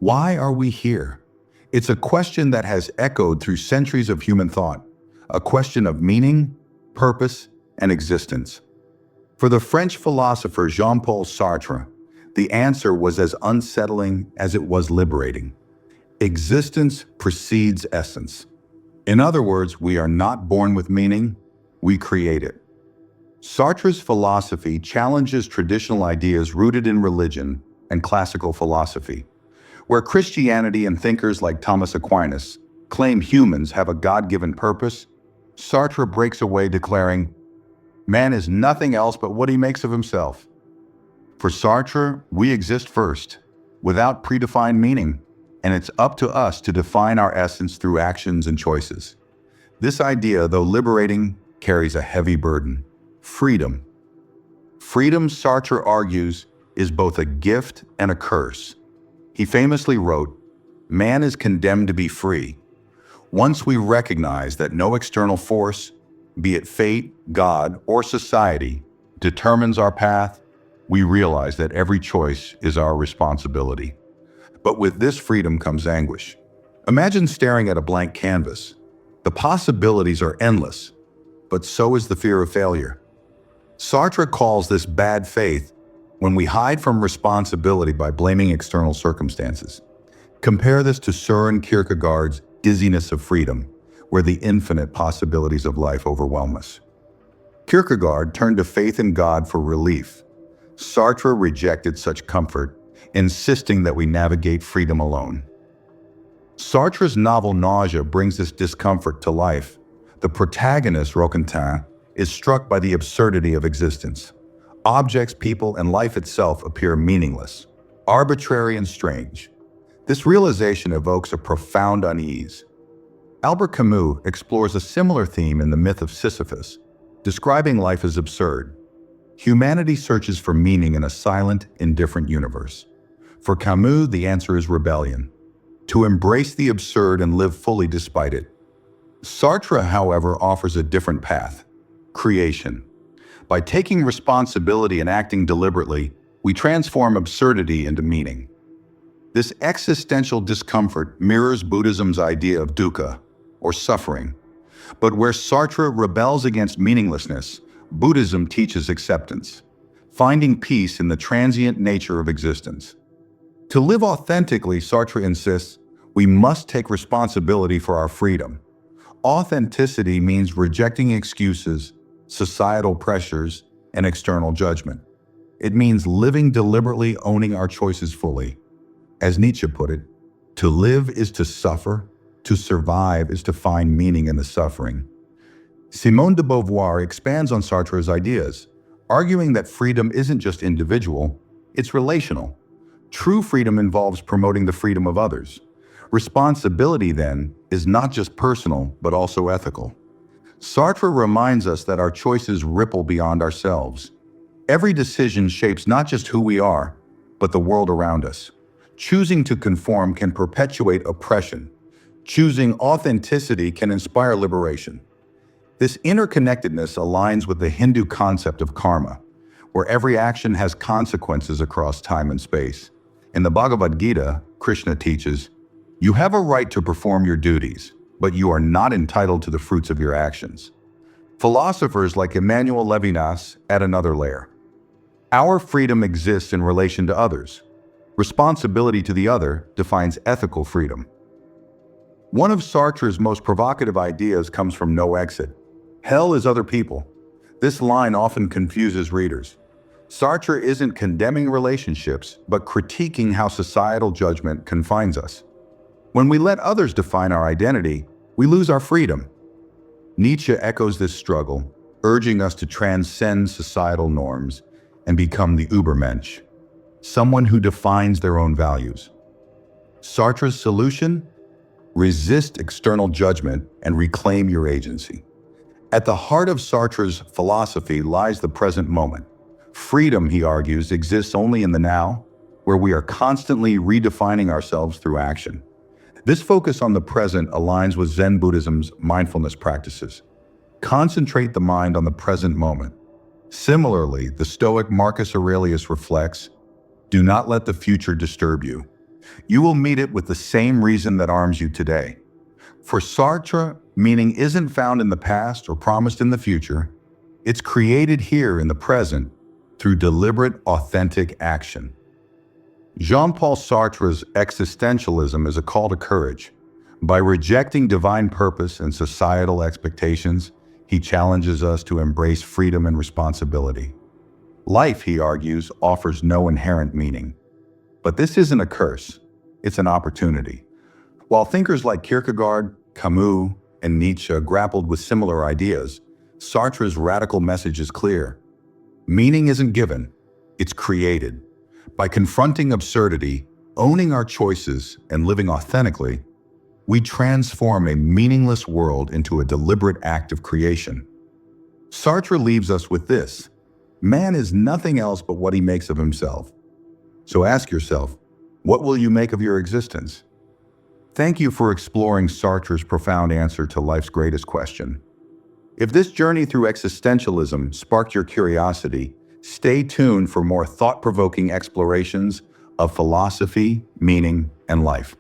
Why are we here? It's a question that has echoed through centuries of human thought, a question of meaning, purpose, and existence. For the French philosopher Jean-Paul Sartre, the answer was as unsettling as it was liberating. Existence precedes essence. In other words, we are not born with meaning, we create it. Sartre's philosophy challenges traditional ideas rooted in religion and classical philosophy. Where Christianity and thinkers like Thomas Aquinas claim humans have a God-given purpose, Sartre breaks away declaring, "Man is nothing else but what he makes of himself." For Sartre, we exist first, without predefined meaning, and it's up to us to define our essence through actions and choices. This idea, though liberating, carries a heavy burden: freedom. Freedom, Sartre argues, is both a gift and a curse. He famously wrote, "Man is condemned to be free. Once we recognize that no external force, be it fate, God, or society, determines our path, we realize that every choice is our responsibility." But with this freedom comes anguish. Imagine staring at a blank canvas. The possibilities are endless, but so is the fear of failure. Sartre calls this bad faith, when we hide from responsibility by blaming external circumstances. Compare this to Søren Kierkegaard's dizziness of freedom, where the infinite possibilities of life overwhelm us. Kierkegaard turned to faith in God for relief. Sartre rejected such comfort, insisting that we navigate freedom alone. Sartre's novel Nausea brings this discomfort to life. The protagonist, Roquentin, is struck by the absurdity of existence. Objects, people, and life itself appear meaningless, arbitrary, and strange. This realization evokes a profound unease. Albert Camus explores a similar theme in the myth of Sisyphus, describing life as absurd. Humanity searches for meaning in a silent, indifferent universe. For Camus, the answer is rebellion, to embrace the absurd and live fully despite it. Sartre, however, offers a different path: creation. By taking responsibility and acting deliberately, we transform absurdity into meaning. This existential discomfort mirrors Buddhism's idea of dukkha, or suffering. But where Sartre rebels against meaninglessness, Buddhism teaches acceptance, finding peace in the transient nature of existence. To live authentically, Sartre insists, we must take responsibility for our freedom. Authenticity means rejecting excuses, societal pressures, and external judgment. It means living deliberately, owning our choices fully. As Nietzsche put it, to live is to suffer, to survive is to find meaning in the suffering. Simone de Beauvoir expands on Sartre's ideas, arguing that freedom isn't just individual, it's relational. True freedom involves promoting the freedom of others. Responsibility, then, is not just personal, but also ethical. Sartre reminds us that our choices ripple beyond ourselves. Every decision shapes not just who we are, but the world around us. Choosing to conform can perpetuate oppression. Choosing authenticity can inspire liberation. This interconnectedness aligns with the Hindu concept of karma, where every action has consequences across time and space. In the Bhagavad Gita, Krishna teaches, "You have a right to perform your duties, but you are not entitled to the fruits of your actions." Philosophers like Emmanuel Levinas add another layer. Our freedom exists in relation to others. Responsibility to the other defines ethical freedom. One of Sartre's most provocative ideas comes from No Exit. Hell is other people. This line often confuses readers. Sartre isn't condemning relationships, but critiquing how societal judgment confines us. When we let others define our identity, we lose our freedom. Nietzsche echoes this struggle, urging us to transcend societal norms and become the Übermensch, someone who defines their own values. Sartre's solution? Resist external judgment and reclaim your agency. At the heart of Sartre's philosophy lies the present moment. Freedom, he argues, exists only in the now, where we are constantly redefining ourselves through action. This focus on the present aligns with Zen Buddhism's mindfulness practices. Concentrate the mind on the present moment. Similarly, the Stoic Marcus Aurelius reflects, "Do not let the future disturb you." you will meet it with the same reason that arms you today. For Sartre, meaning isn't found in the past or promised in the future. It's created here in the present through deliberate, authentic action. Jean-Paul Sartre's existentialism is a call to courage. By rejecting divine purpose and societal expectations, he challenges us to embrace freedom and responsibility. Life, he argues, offers no inherent meaning. But this isn't a curse, it's an opportunity. While thinkers like Kierkegaard, Camus, and Nietzsche grappled with similar ideas, Sartre's radical message is clear. Meaning isn't given, it's created. By confronting absurdity, owning our choices, and living authentically, we transform a meaningless world into a deliberate act of creation. Sartre leaves us with this: man is nothing else but what he makes of himself. So ask yourself, what will you make of your existence? Thank you for exploring Sartre's profound answer to life's greatest question. If this journey through existentialism sparked your curiosity, stay tuned for more thought-provoking explorations of philosophy, meaning, and life.